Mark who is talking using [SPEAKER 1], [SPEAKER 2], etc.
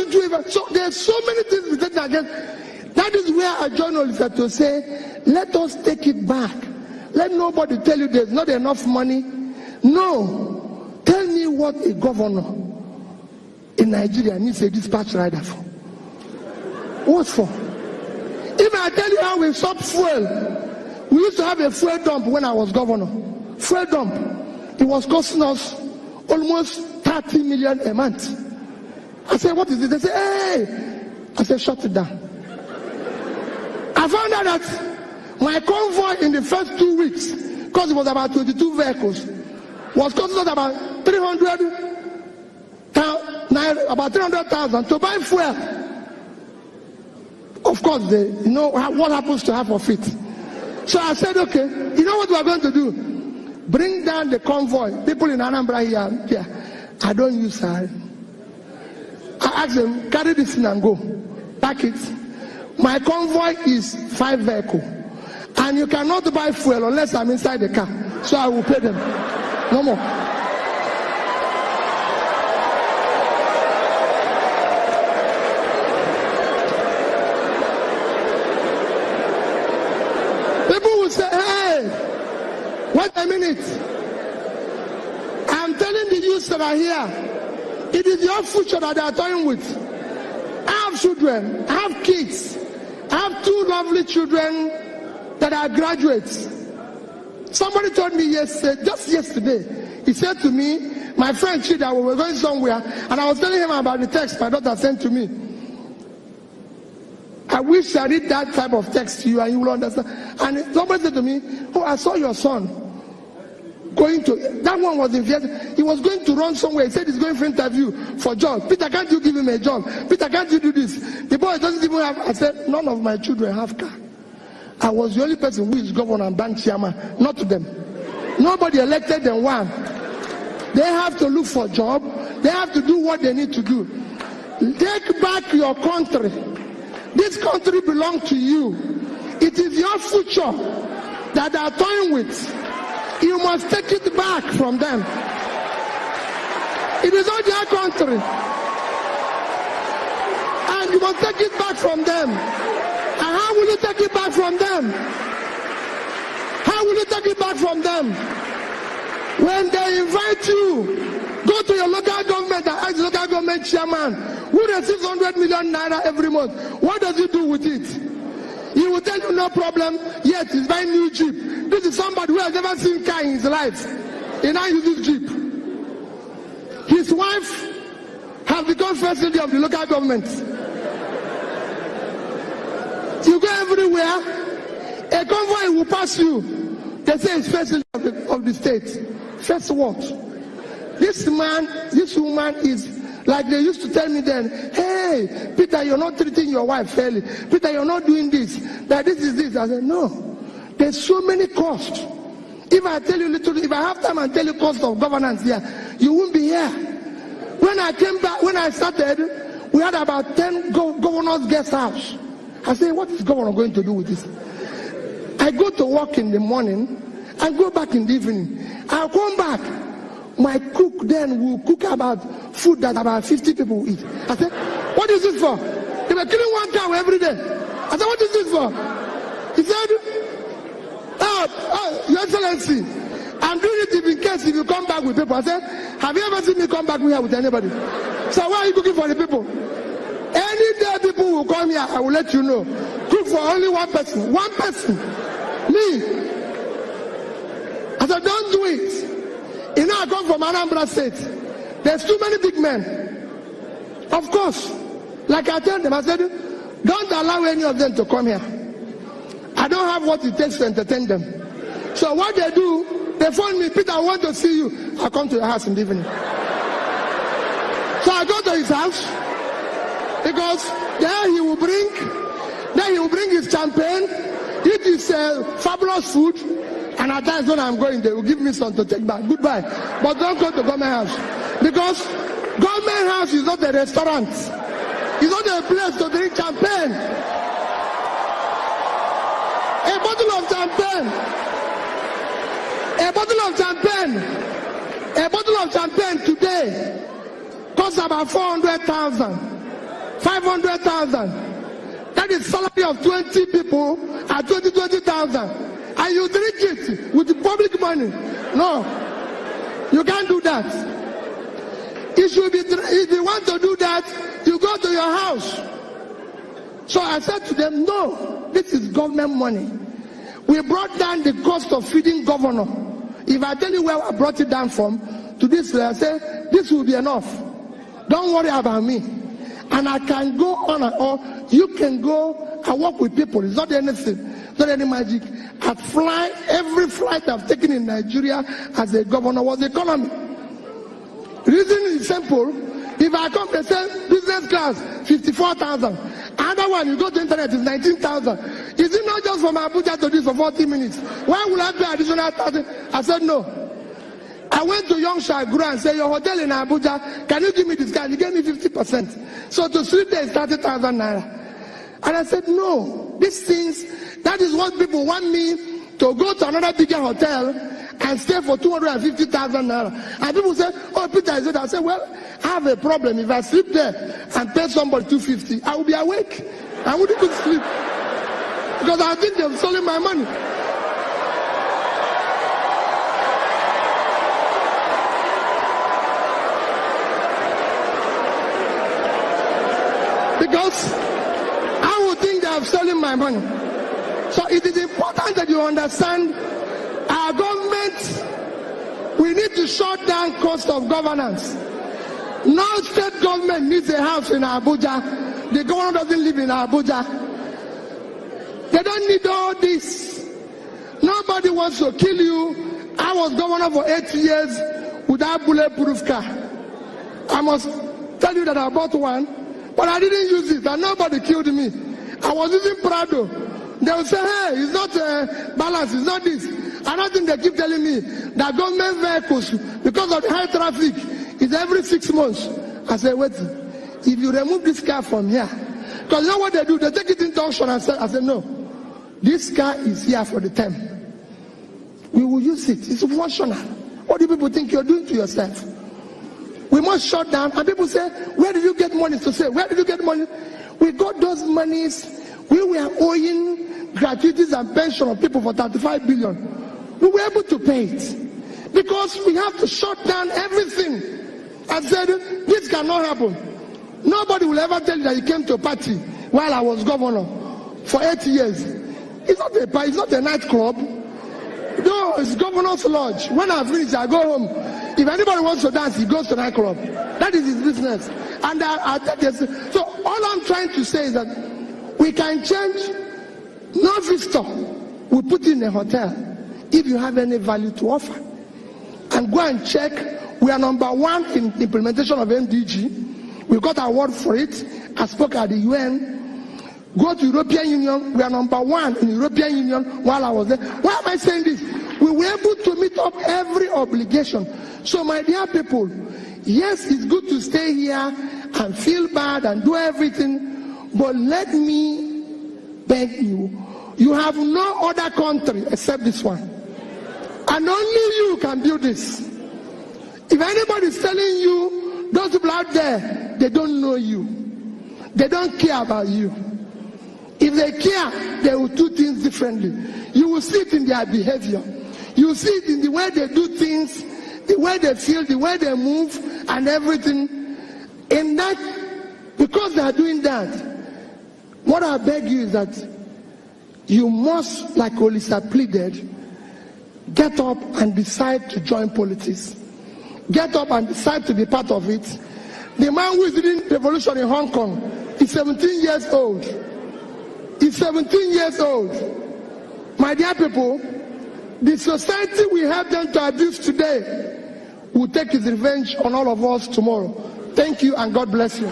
[SPEAKER 1] doesn't do it. So there's so many things we take against. That is where a journalist had to say, let us take it back. Let nobody tell you there's not enough money. No. Tell me what a governor in Nigeria needs a dispatch rider for. What for? If I tell you how we stop fuel, we used to have a fuel dump when I was governor. Fuel dump. It was costing us almost 30 million a month. I said, what is it? They say, hey. I said, shut it down. I found out that my convoy in the first 2 weeks, because it was about 22 vehicles, was costing us about 300,000 to buy fuel. Of course, you know what happens to half of it. So I said, okay, you know what we are going to do? Bring down the convoy. People in Anambra here, I don't use her. I asked them, carry this in and go. Pack it. My convoy is 5 vehicles. And you cannot buy fuel unless I'm inside the car. So I will pay them. No more. People will say, hey, wait a minute. I'm telling the youths that are here, it is your future that they are toying with. I have children, I have kids. I have 2 lovely children that are graduates. Somebody told me yesterday, just yesterday, he said to me, my friend Chida, we were going somewhere, and I was telling him about the text my daughter sent to me. I wish I read that type of text to you and you will understand. And somebody said to me, oh, I saw your son going to, that one was in Vietnam. He was going to run somewhere. He said he's going for interview for job. Peter, can't you give him a job? Peter, can't you do this? The boy doesn't even have, I said, none of my children have car. I was the only person who is governor and bank chairman, not to them. Nobody elected them one. They have to look for a job. They have to do what they need to do. Take back your country. This country belongs to you. It is your future that they are toying with. You must take it back from them. It is not their country. And you must take it back from them. And how will you take it back from them? How will you take it back from them? When they invite you, go to your local government and ask the local government chairman who receives 100 million naira every month. What does he do with it? He will tell you no problem, yet he's buying new Jeep. This is somebody who has never seen car in his life. He now uses Jeep. His wife has become first lady of the local government. You go everywhere, a convoy will pass you. They say it's first lady of the state. First what? This man, this woman is like they used to tell me then, hey, Peter, you're not treating your wife fairly. Peter, you're not doing this. That this is this. I said, no. There's so many costs. If I tell you little, if I have time and tell you cost of governance here, you won't be here. When I came back, when I started, we had about 10 governors' guest house. I said, what is governor going to do with this? I go to work in the morning, I go back in the evening. I'll come back. My cook then will cook about food that about 50 people will eat. I said, what is this for? They were killing 1 cow every day. I said, what is this for? He said, Your Excellency, I'm doing it in case if you come back with people. I said, have you ever seen me come back here with anybody? So why are you cooking for the people? Any day people will come here, I will let you know. Cook for only 1 person. 1 person. Me. I said, don't do it. You know, I come from Anambra State. There's too many big men. Of course. Like I told them, I said, don't allow any of them to come here. I don't have what it takes to entertain them. So what they do, they phone me, Peter, I want to see you. I come to your house in the evening. So I go to his house, because there he will bring his champagne, eat his fabulous food, and at times when I'm going, they will give me some to take back. Goodbye. But don't go to government house. Because government house is not a restaurant. It's not a place to drink champagne. A bottle of champagne. A bottle of champagne today costs about 400,000. 500,000. That is salary of 20 people at 20,000. And you drink it with the public money. No, you can't do that. It should be, if you want to do that, you go to your house. So I said to them, no, this is government money. We brought down the cost of feeding governor. If I tell you where I brought it down from, to this, I say, this will be enough. Don't worry about me. And I can go on and on. You can go and work with people. It's not anything. It's not any magic. Every flight I've taken in Nigeria as a governor was economy. Reason is simple. If I come, they say business class, 54,000. Another one, you go to internet, is 19,000. Is it not just from Abuja to this for 40 minutes? Why will I pay additional 1,000? I said no. I went to Young Shaguru and said, your hotel in Abuja, can you give me this guy? He gave me 50%. So to sleep there is 30,000 naira. And I said, no, these things, that is what people want me to go to another bigger hotel and stay for 250,000 naira. And people say, oh, Peter, is it? I said, well, I have a problem. If I sleep there and pay somebody 250, I will be awake. I wouldn't even sleep. Because I think they've stolen my money. Because I would think they have stolen my money. So it is important that you understand our government, we need to shut down cost of governance. No state government needs a house in Abuja. The governor doesn't live in Abuja. They don't need all this. Nobody wants to kill you. I was governor for 8 years without bulletproof car. I must tell you that I bought one, but I didn't use it, and nobody killed me. I was using Prado. They will say, hey, it's not balance, it's not this. Another thing they keep telling me, that government vehicles, because of the high traffic, is every 6 months. I said, wait, if you remove this car from here, because you know what they do? They take it into auction and say, I said, no, this car is here for the term. We will use it. It's functional. What do people think you're doing to yourself? We must shut down. And people say, where did you get money? To say, where did you get money? We got those monies. We were owing gratuities and pension of people for 35 billion. We were able to pay it. Because we have to shut down everything. I said, this cannot happen. Nobody will ever tell you that you came to a party while I was governor for 8 years. It's not a nightclub. No, it's governor's lodge. When I finish, I go home. If anybody wants to dance, he goes to nightclub. That is his business. And so all I'm trying to say is that we can change. No visitor we put in a hotel if you have any value to offer. And go and check. We are number 1 in implementation of MDG. We got an award for it. I spoke at the UN. Go to European Union. We are number 1 in European Union while I was there. Why am I saying this? We were able to meet up every obligation. So my dear people, yes, it's good to stay here and feel bad and do everything, but let me beg you, you have no other country except this one. And only you can do this. If anybody is telling you, those people out there, they don't know you. They don't care about you. If they care, they will do things differently. You will see it in their behavior. You will see it in the way they do things, the way they feel, the way they move, and everything. In that, because they are doing that, what I beg you is that you must, like Olisa pleaded, get up and decide to join politics. Get up and decide to be part of it. The man who is leading the revolution in Hong Kong is 17 years old. He's 17 years old. My dear people, the society we have them to abuse today will take its revenge on all of us tomorrow. Thank you and God bless you.